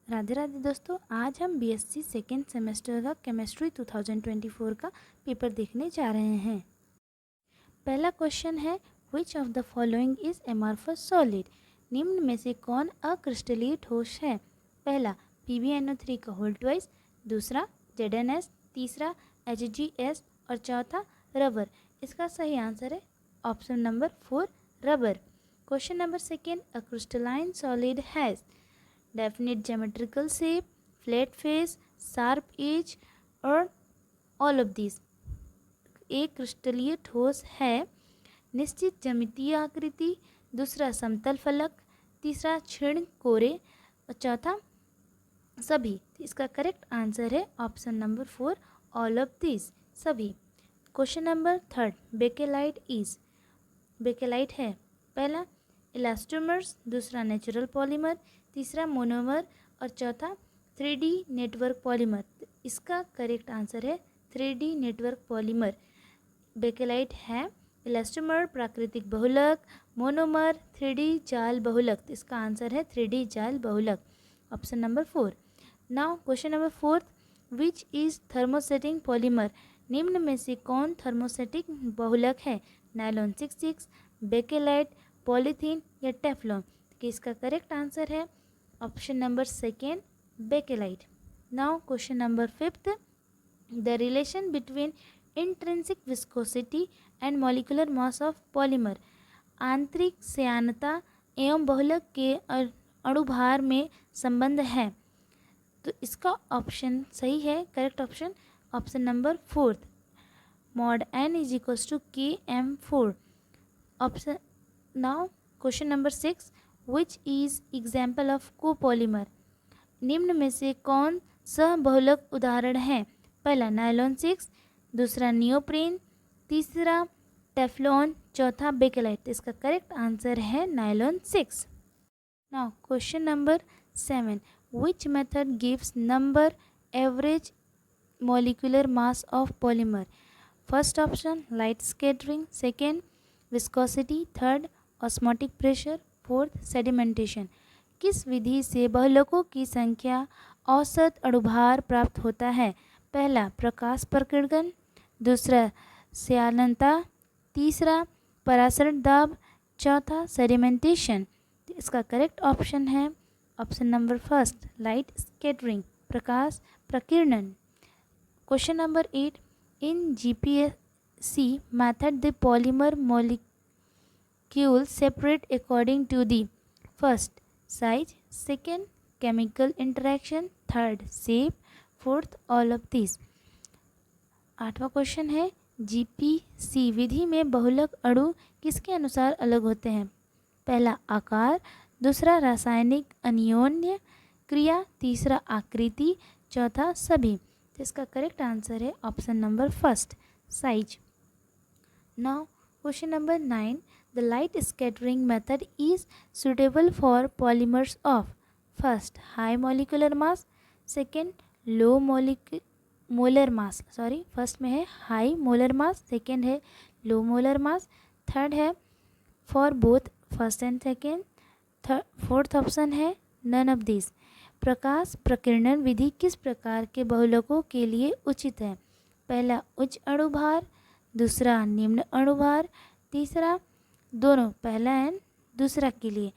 राधे राधे दोस्तों, आज हम बीएससी सेकेंड सेमेस्टर का केमिस्ट्री 2024 का पेपर देखने जा रहे हैं। पहला क्वेश्चन है, विच of the following is amorphous solid. निम्न में से कौन अक्रिस्टलीय ठोस है। पहला PbNO3 का होल ट्वाइस, दूसरा ZnS, तीसरा HgS और चौथा रबर। इसका सही आंसर है option number 4 rubber. Question number second, a crystalline solid has definite geometrical shape, flat face, sharp edge और all of these। एक क्रिस्टलीय ठोस है, निश्चित ज्यामितीय आकृति, दूसरा समतल फलक, तीसरा क्षीण कोरे और चौथा सभी। इसका करेक्ट आंसर है option number 4 all of this, सभी। क्वेश्चन नंबर थर्ड, बेकेलाइट है पहला इलास्टोमर्स, दूसरा नेचुरल पॉलीमर, तीसरा मोनोमर और चौथा 3D नेटवर्क पॉलीमर। इसका करेक्ट आंसर है 3D नेटवर्क पॉलीमर। बेकेलाइट है इलास्टोमर प्राकृतिक बहुलक, मोनोमर 3D जाल बहुलक। इसका आंसर है 3D जाल बहुलक, option number 4। Now question number fourth, which is thermosetting polymer. निम्न में से कौन थर्मोसेटिक बहुलक है। नायलॉन 66, बेकेलाइट, पॉलीथीन या टेफ्लॉन। कि इसका करेक्ट आंसर है option number second bakelite. Now question number fifth, the relation between intrinsic viscosity and molecular mass of polymer. आंतरिक श्यानता एवं बहुलक के अणुभार में संबंध है। तो इसका ऑप्शन सही है, correct option option number fourth, mod n is equals to Km4 option. Now question number 6, which is example of copolymer. निम्न में से कौन सहबहुलक उदाहरण है। पहला नायलॉन 6, दूसरा नियोप्रीन, तीसरा टेफ्लॉन, चौथा बेकेलाइट। इसका करेक्ट आंसर है nylon 6। Now question number 7, which method gives number average molecular mass of polymer। First option light scattering, second viscosity, third osmotic pressure, fourth sedimentation. किस विधि से बहुलकों की संख्या औसत अणुभार प्राप्त होता है। पहला प्रकाश प्रकीर्णन, दूसरा श्यानता, तीसरा परासरण दाब, चौथा सेडिमेंटेशन। इसका करेक्ट ऑप्शन है option number first light scattering, प्रकाश प्रकीर्णन। Question number 8, in GPSC method the polymer molecules separate according to the first size, second chemical interaction, third shape, fourth all of these। आठवां question है, GPC विधि में बहुलक अणु किसके अनुसार अलग होते हैं। पहला आकार, दूसरा रासायनिक अन्योन्य क्रिया, तीसरा आकृति, चौथा सभी। तो इसका करेक्ट आंसर है option number first size. Now question number 9, the light scattering method is suitable for polymers of first high molecular mass, second low molar mass, sorry first में है हाई मोलर मास, सेकेंड है low molar mass, third है for both first and second, fourth option है none of this. प्रकाश प्रकीर्णन विधि किस प्रकार के बहुलकों के लिए उचित है। पहला उच्च अणुभार, दूसरा निम्न अणुभार, तीसरा दोनों पहला एंड दूसरा के लिए,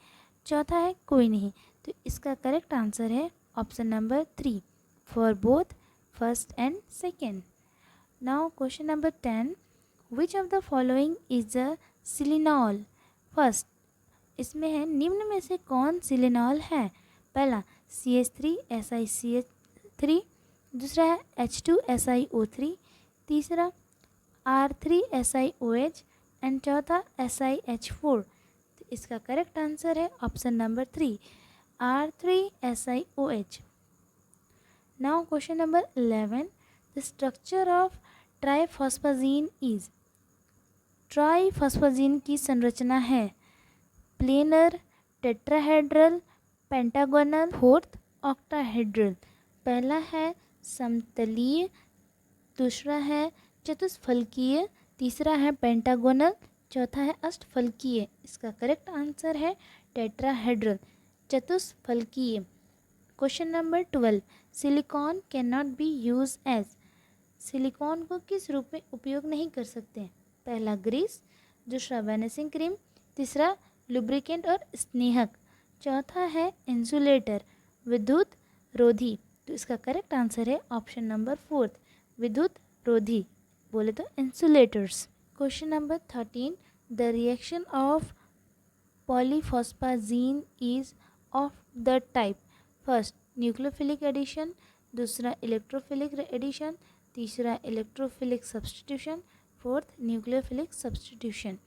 चौथा है कोई नहीं। तो इसका करेक्ट आंसर है option number 3 for both first and second. Now question number 10, which of the following is a silanol. First इसमें है निम्न में से कौन सिलिनॉल है। पहला CH3SiCH3, दूसरा है H2SiO3, तीसरा R3SiOH एंड चौथा SiH4। तो इसका करेक्ट आंसर है option number 3 R3SiOH। Now question number 11, the structure of triphosphazene is. Triphosphazene की संरचना है planar, tetrahedral, pentagonal, fourth octahedral. पहला है समतलीय, दूसरा है चतुष्फलकीय, तीसरा है पेंटागोनल, चौथा है अष्टफलकीय। इसका करेक्ट आंसर है टेट्राहेड्रल, चतुष्फलकीय। Question number 12, silicon can not be use as, silicon को किस रूप में उपयोग नहीं कर सकते? पहला ग्रीस, दूसरा वैनिशिंग क्रीम, तीसरा लुब्रिकेंट और स्नेहक, चौथा है इंसुलेटर, विद्युत रोधी। तो इसका करेक्ट आंसर है ऑप्शन नंबर 4, विद्युत रोधी, बोले तो insulators. Question number 13, the reaction of polyphosphazene is of the type, first nucleophilic addition, दूसरा इलेक्ट्रोफिलिक एडिशन, तीसरा electrophilic substitution, fourth nucleophilic substitution.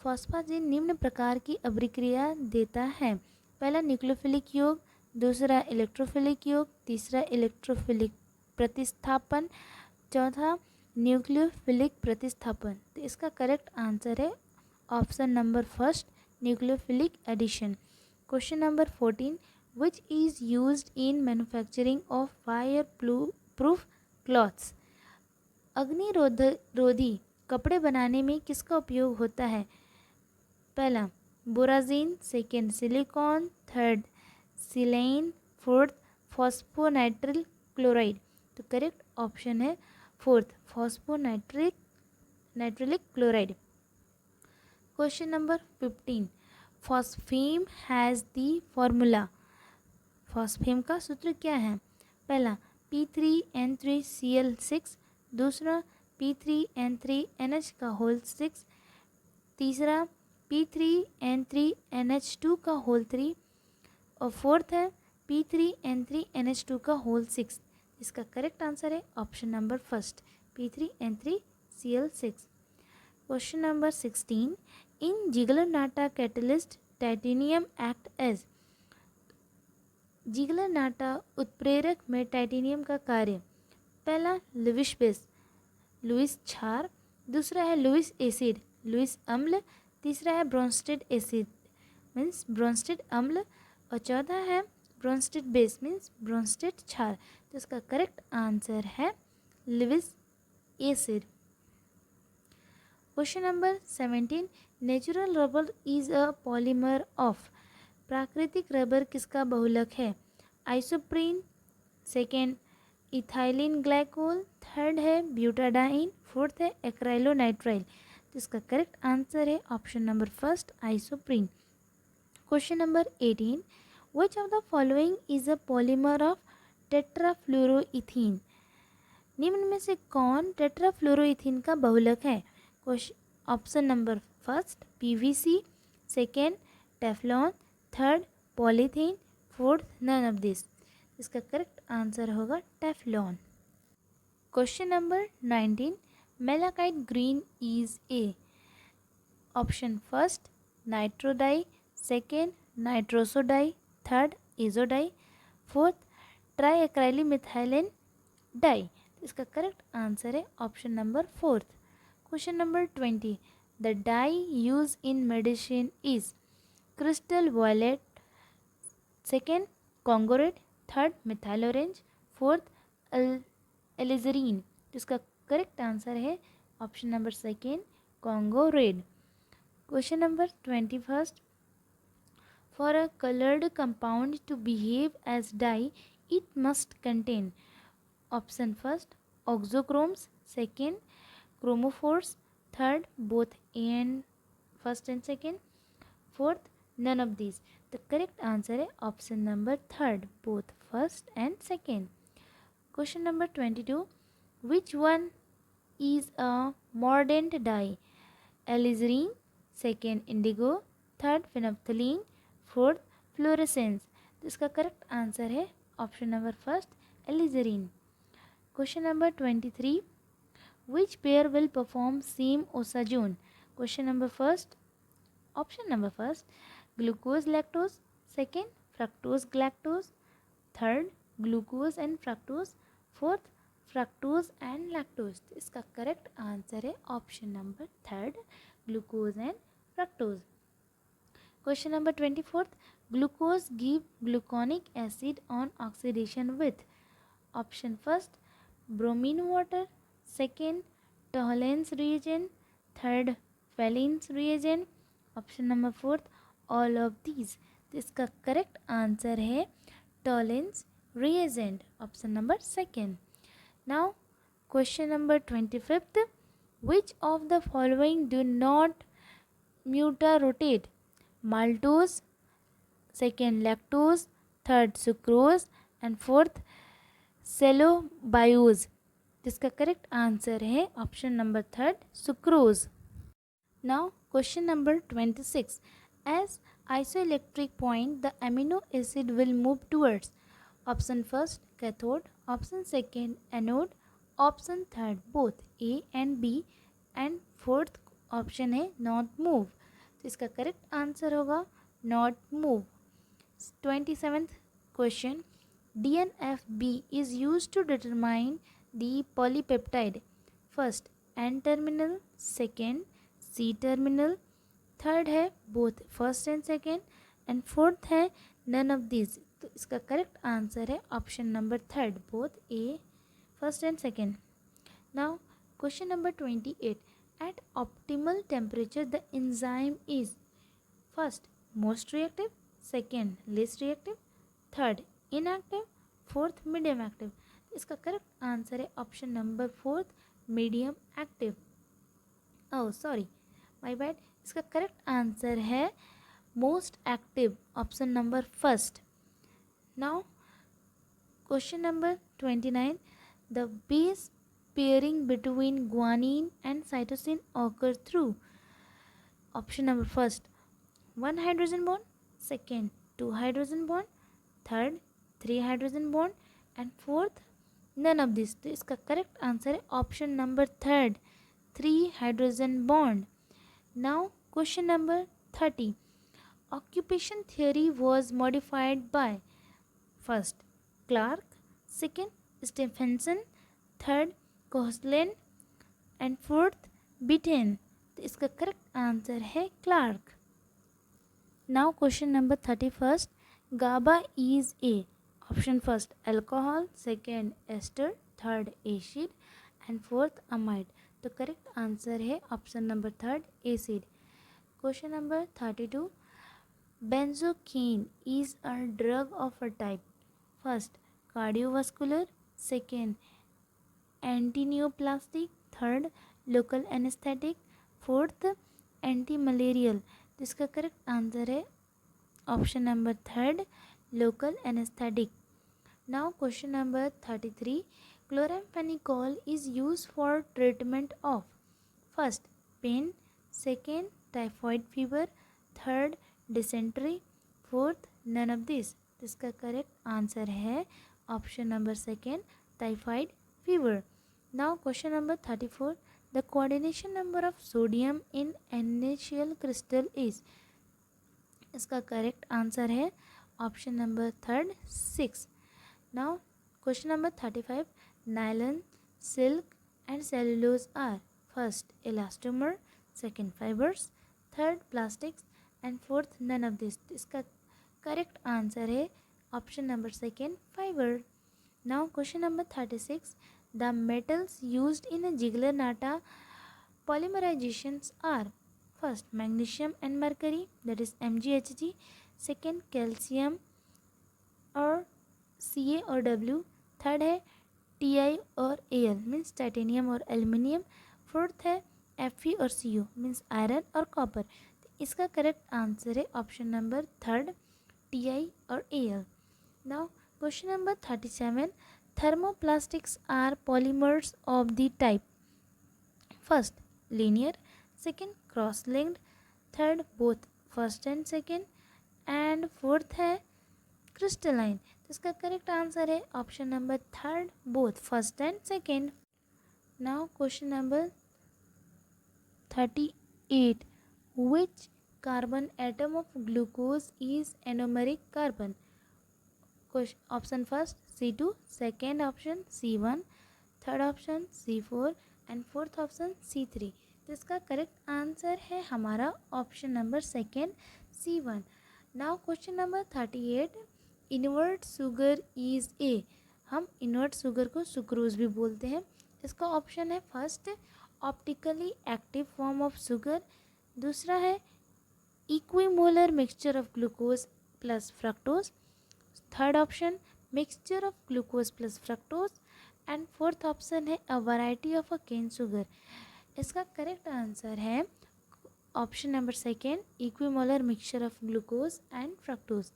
Phosphazene निम्न प्रकार की अभिक्रिया देता है, पहला न्यूक्लियोफिलिक योग, दूसरा इलेक्ट्रोफिलिक योग, तीसरा इलेक्ट्रोफिलिक प्रतिस्थापन, चौथा न्यूक्लियोफिलिक प्रतिस्थापन। तो इसका करेक्ट आंसर है option number first, nucleophilic addition. Question number 14, which is used in manufacturing of fire proof clothes, अग्निरोधी कपड़े बनाने में किसका उपयोग होता है? पहला borazine, second silicon, third silane, fourth phosphonitrile chloride. तो करेक्ट ऑप्शन है fourth, nitrilic chloride. Question number 15, phospham has the formula, phospham का सूत्र क्या है? पहला P3N3Cl6, दूसरा P3N3NH का होल 6, तीसरा P3N3NH2 का होल 3 और फोर्थ है P3N3NH2 का होल 6। इसका करेक्ट आंसर है option number first, P3N3Cl6। Question number 16, इन जिगलर-नाटा कैटलिस्ट टाइटेनियम एक्ट एज, जिगलर-नाटा उत्प्रेरक में टाइटेनियम का कार्य, पहला लुईस बेस, लुईस क्षार, दूसरा है लुईस एसिड, लुईस अम्ल, तीसरा है ब्रोंस्टेड एसिड मीन्स ब्रोंस्टेड अम्ल, और चौथा है ब्रोंस्टेड बेस मीन्स ब्रोंस्टेड क्षार। तो इसका करेक्ट आंसर है Lewis acid. Question number 17, natural rubber is a polymer of, प्राकृतिक रबर किसका बहुलक है? Isoprene, second ethylene glycol, third है ब्यूटाडाइन, फोर्थ है एक्राइलोनाइट्राइल। तो इसका करेक्ट आंसर है option number first, isoprene. Question number 18, which of the following is a polymer of tetrafluoroethylene, निम्न में से कौन टेट्राफ्लोरोइथीन का बहुलक है? Option number first PVC, second Teflon, third polythene, fourth none of this. इसका करेक्ट आंसर होगा Teflon. Question number 19, malachite green is a, option first nitro dye, second nitroso dye, third azo dye, fourth triarylmethylene dye. इसका correct answer है option number fourth. Question number 20, the dye use in medicine is, crystal violet, second Congo red, third methyl orange, fourth alizarin. तो इसका correct answer है option number second Congo red. Question number 21, for a coloured compound to behave as dye it must contain, option first auxochromes, second chromophores, third both and first and second, fourth none of this. The correct answer है option number third, both first and second. Question number 22, which one is a mordant dye, alizarin, second indigo, third phenolphthalein, fourth fluorescence. तो इसका correct answer है option number first alizarin. Question number 23, which pair will perform same osazone, question number first option number first glucose lactose, second fructose galactose, third glucose and fructose, fourth fructose and lactose. इसका correct answer है option number third glucose and fructose. Question number 24, glucose give gluconic acid on oxidation with, option first bromine water, second Tollens reagent, third Fehling's reagent, option number fourth all of these. तो इसका correct answer है Tollens reagent. Option number second. Now question number 25th. Which of the following do not mutarotate? Maltose, second lactose, third sucrose and fourth cellobiose. जिसका correct answer है option number third sucrose. Now question number 26. As isoelectric point the amino acid will move towards. Option first cathode, option second anode, option third both A and B and fourth option है not move. तो इसका correct answer होगा not move. 27th question. DNFB is used to determine the polypeptide. First N terminal, second C terminal, third है both first and second and fourth है none of these. तो इसका correct answer है option number third both A first and second. Now question number 28. At optimal temperature the enzyme is first most reactive, second least reactive, third inactive, fourth medium active. इसका correct answer है option number fourth medium active. Oh sorry my bad. इसका correct answer है most active, option number first. Now question number 29. The base pairing between guanine and cytosine occur through. Option number first 1 hydrogen bond, second 2 hydrogen bond, third 3 hydrogen bond and fourth none of this. तो इसका correct answer है option number third 3 hydrogen bond. Now question number 30. Occupation theory was modified by first Clark, second Stephenson, third Koshland and fourth Beaton. तो इसका correct answer है Clark. Now question number 31. GABA is a option first alcohol, second ester, third acid and fourth amide. तो correct answer है option number third acid. Question number 32. Benzocaine is a drug of a type. First cardiovascular, second antineoplastic, third local anesthetic, fourth antimalarial. जिसका correct answer है option number third local anaesthetic. Now question number 33. Chloramphenicol is use for treatment of first pain, second typhoid fever, third dysentery, fourth none of this. इसका correct answer है option number second typhoid fever. Now question number 34. The coordination number of sodium in NaCl crystal is. इसका correct answer है option number third 6. Now question number 35. Nylon, silk and cellulose are first elastomer, second fibres, third plastics and fourth none of this. इसका correct answer है option number second fibre. Now question number 36. The metals used in a Ziegler-Natta polymerizations are first magnesium and mercury, that is MgHg, second calcium और Ca और W, third है Ti और Al means titanium और aluminium, fourth है Fe और Cu means iron और copper. तो इसका करेक्ट आंसर है ऑप्शन नंबर थर्ड Ti और Al. Now question number 37. Thermoplastics are polymers of the type first linear, second cross linked, third both first and second and fourth है crystalline. तो इसका correct answer है option number third both first and second. Now question number 38. Which carbon atom of glucose is anomeric carbon. Option first C2, second option C1, third option C4 and fourth option C3. तो इसका correct answer है हमारा option number second C1. Now question number 38. Invert sugar is a. हम invert sugar को sucrose भी बोलते हैं. इसका ऑप्शन है first optically active form of sugar, दूसरा है equimolar mixture of glucose plus fructose, third option mixture of glucose plus fructose and fourth option है a variety of a cane sugar. इसका करेक्ट आंसर है option number second equimolar mixture of glucose and fructose.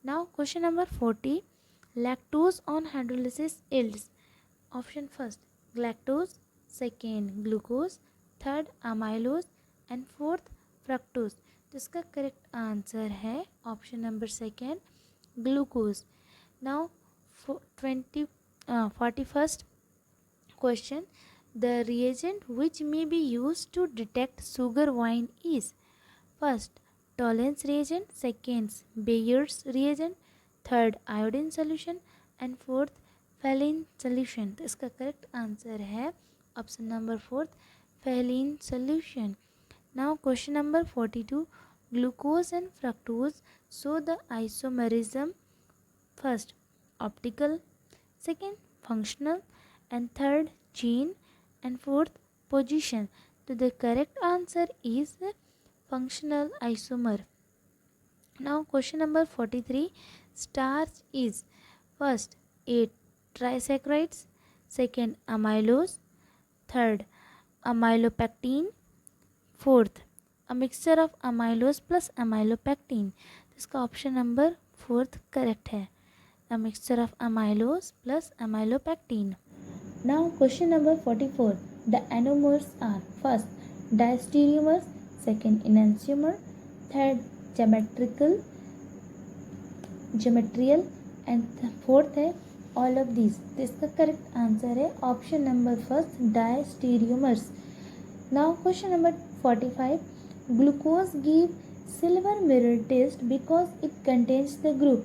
Now question number 40 lactose on hydrolysis yields option first galactose, second glucose, third amylose and fourth fructose। तो इसका correct answer है option number second glucose. Now 41st question the reagent which may be used to detect sugar wine is first Tollens reagent, second Bayer's reagent, third iodine solution and fourth Fehling solution. तो इसका correct answer है option number fourth Fehling solution. Now question number 42 glucose and fructose show the isomerism first optical, second functional and third chain and fourth position. तो the correct answer is functional isomer. Now question number 43 starch is first 8 trisaccharides, second amylose, third amylopectin, fourth a mixture of amylose plus amylopectin। तो इसका option number fourth correct है a mixture of amylose plus amylopectin। Now question number 44 the anomers are first diastereomers, second enantiomer, third geometrial and fourth है all of this. तो इसका correct answer है option number first diastereomers. Now question number 45 glucose give silver mirror test because it contains the group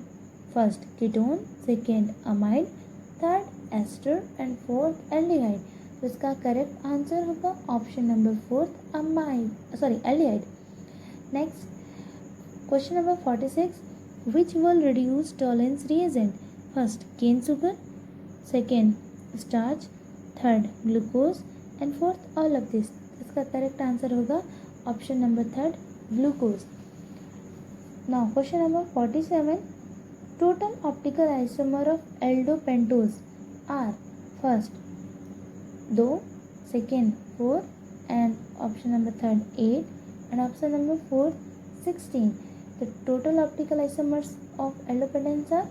first ketone, second amide, third ester and fourth aldehyde. तो इसका correct answer होगा option number fourth aldehyde. Next question number 46 which will reduce tolerance reagent first cane sugar, second starch, third glucose and fourth all of this। इसका correct answer होगा option number third glucose. Now question number 47 total optical isomer of aldopentose are first 2, second 4 and option number third 8 and option number fourth 16। The total optical isomers of aldopentones are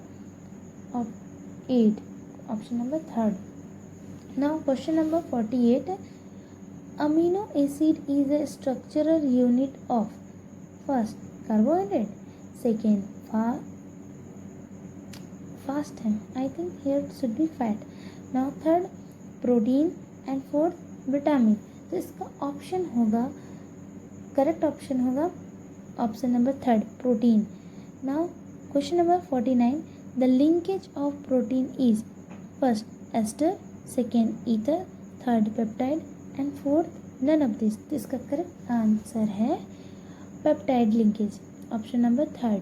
of 8. Option number third. Now question number 48. Amino acid is a structural unit of first carbohydrate, second fast है I think here it should be fat. Now third protein and fourth vitamin। तो इसका option होगा correct option होगा option number third protein. Now question number 49 the linkage of protein is first ester, second ether, third peptide and fourth none of this. तो इसका correct answer है peptide linkage option number third.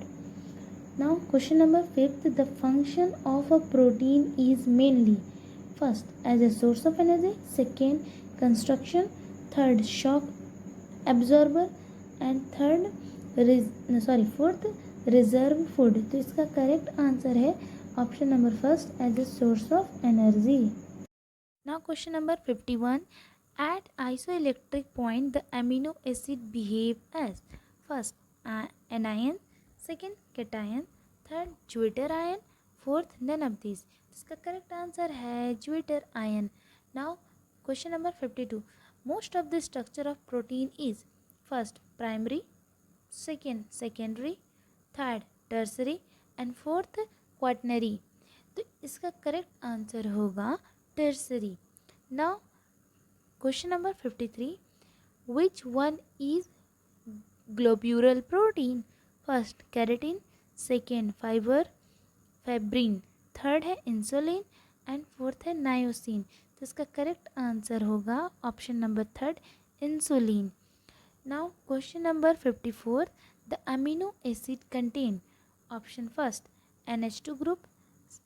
Now question number 5 the function of a protein is mainly first as a source of energy, second construction, third shock absorber and fourth reserve food. तो इसका correct answer है option number first as a source of energy. Now question number 51 at isoelectric point the amino acid behave as first anion, second cation, third zwitter ion, fourth none of this. इसका correct answer है zwitter ion. Now question number 52 most of the structure of protein is first primary, second secondary, third tertiary and fourth quaternary. तो इसका correct answer होगा tertiary. Now question number 53 which one is globular protein first keratin, second fibrin, third है insulin and fourth है नायोसिन। तो इसका correct answer होगा option number third insulin. Now question number 54 the amino acid contain option first NH2 group,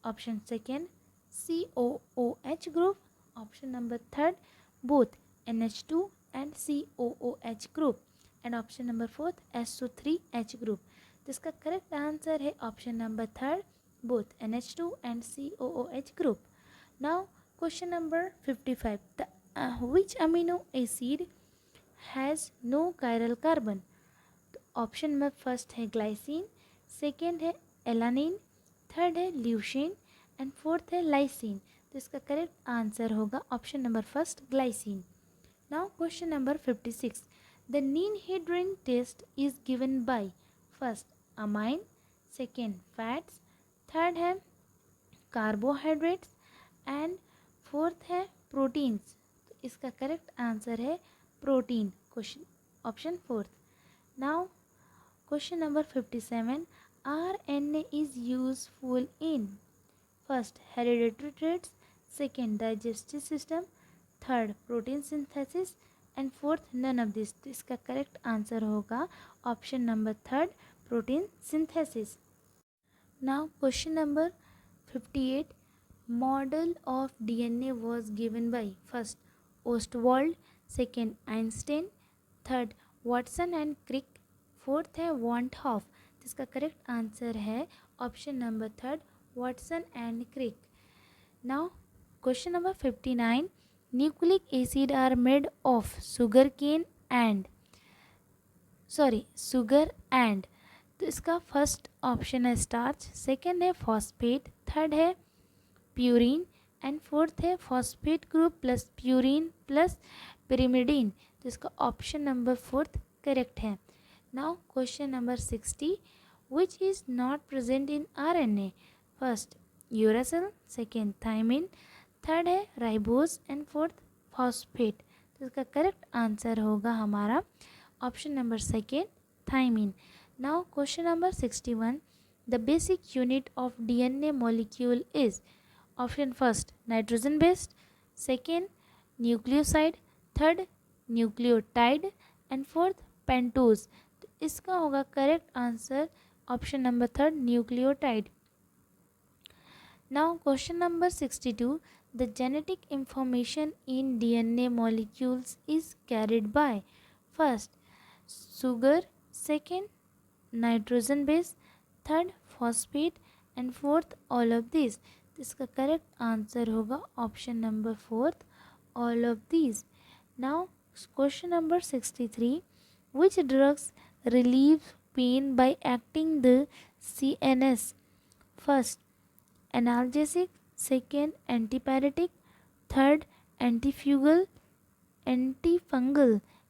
option second COOH group, option number third both NH2 and COOH group and option number fourth SO3H group। तो इसका correct answer है option number third both NH2 and COOH group. Now question number 55. Which amino acid has no chiral carbon? Option में first है glycine, second है alanine, third है leucine and fourth है lysine. तो इसका करेक्ट आंसर होगा option number first glycine. Now question number 56। The ninhydrin test is given by first amine, second fats, third है carbohydrates and fourth है proteins. तो इसका करेक्ट आंसर है protein, question option fourth. Now question number 57. RNA is useful in first hereditary traits, second digestive system, third protein synthesis and fourth none of this। तो इसका correct answer होगा option number third protein synthesis. Now question number 58। Model of DNA was given by first Ostwald, second Einstein, third Watson and Crick, fourth है van't Hoff. तो इसका correct answer है option number third Watson and Crick. Now question number 59। Nucleic acid are made of sugar and. तो इसका first option है starch, second है phosphate, third है purine and fourth है phosphate group plus purine plus pyrimidine. तो इसका option number fourth correct है। Now question number 60. Which is not present in RNA? First uracil, second thymine, third है ribose and fourth phosphate. तो इसका correct answer होगा हमारा option number second thymine. Now question number 61। The basic unit of DNA molecule is option first nitrogen based, second nucleoside, third nucleotide and fourth pentose. इसका होगा correct answer option number third nucleotide. Now question number 62। The genetic information in DNA molecules is carried by first sugar, second nitrogen base, third phosphate and fourth all of this. इसका correct answer होगा option number fourth all of this. Now question number 63। Which drugs relieve pain by acting the CNS? First analgesic, second antipyretic, third antifungal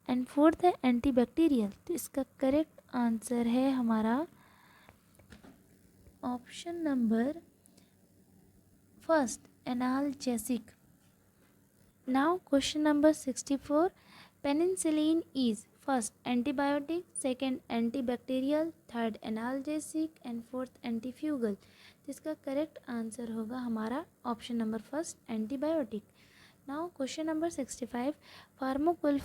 and fourth है antibacterial. तो इसका correct answer है हमारा option number first analgesic. Now question number 64। Penicillin is first antibiotic, second antibacterial, third analgesic and fourth antifungal. तो इसका correct answer होगा हमारा option number first antibiotic. Now question number 65। फार्माकोल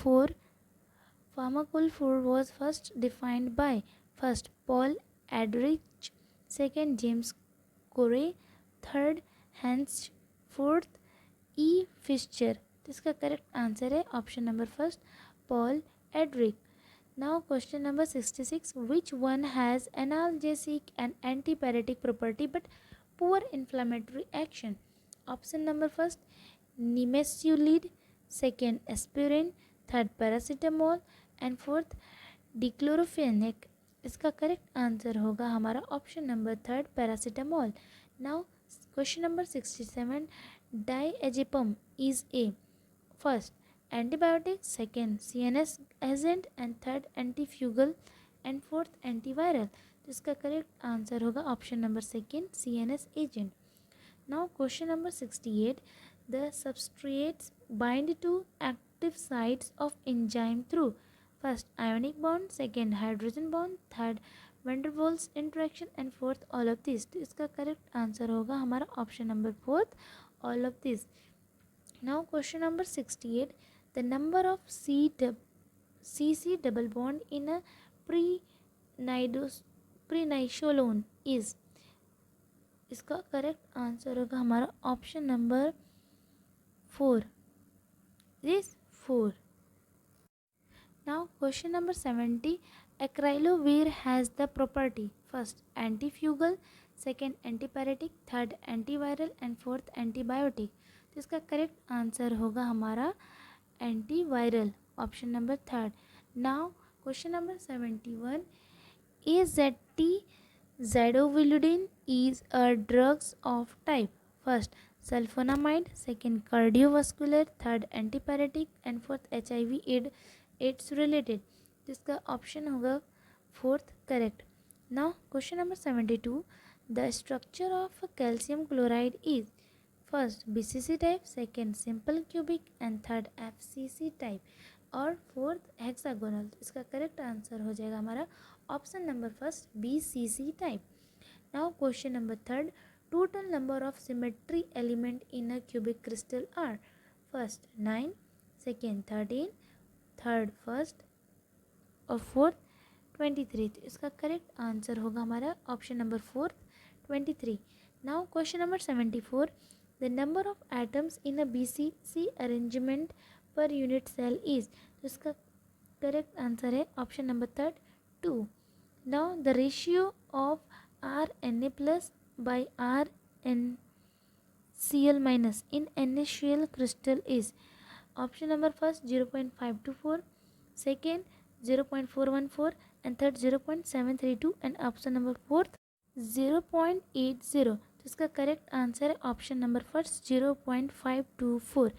4 was first defined by first Paul Ehrlich, second James Corey, third Hans, fourth E. Fischer। तो इसका correct answer है option number first Paul एड्रिक। Now question number 66। Which one has analgesic and antipyretic property but poor inflammatory action? Option number first nimesulide, second aspirin, third paracetamol and fourth diclofenac. इसका correct answer होगा हमारा option number third paracetamol. Now question number 67। Diazepam is a first antibiotic, second CNS agent and third antifungal and fourth antiviral। तो इसका correct answer होगा option number second CNS agent। Now question number 68। The substrates bind to active sites of enzyme through first ionic bond, second hydrogen bond, third van der Waals interaction and fourth all of this। तो इसका correct answer होगा हमारा option number fourth all of this। Now question number 68। The number of CC double bond in a prenisholone is। इसका correct answer होगा हमारा option number 4 is 4। Now question number 70। Acrylovir has the property first antifungal, second antipyretic, third antiviral and fourth antibiotic. तो इसका correct answer होगा हमारा antiviral, option number third. Now question number 71, AZT Zadovulidine is a drugs of type first sulfonamide, second cardiovascular, third antipyretic and fourth HIV AIDS related। जिसका option होगा fourth correct. Now question number 72, the structure of calcium chloride is first BCC type, second simple cubic and third FCC type और fourth hexagonal. इसका correct answer हो जाएगा हमारा option number first BCC type. Now question number third, total number of symmetry element in a cubic crystal are first 9, second 13, third first और fourth 23। तो इसका correct answer होगा हमारा option number fourth 23। Now question number 74, the number of atoms in a BCC arrangement per unit cell is. तो इसका correct answer है option number third 2। Now the ratio of RNA plus by RNCl minus in NaCl crystal is option number first 0.524, second 0.414 and third 0.732 and option number fourth 0.80। तो इसका correct answer है option number first 0.524।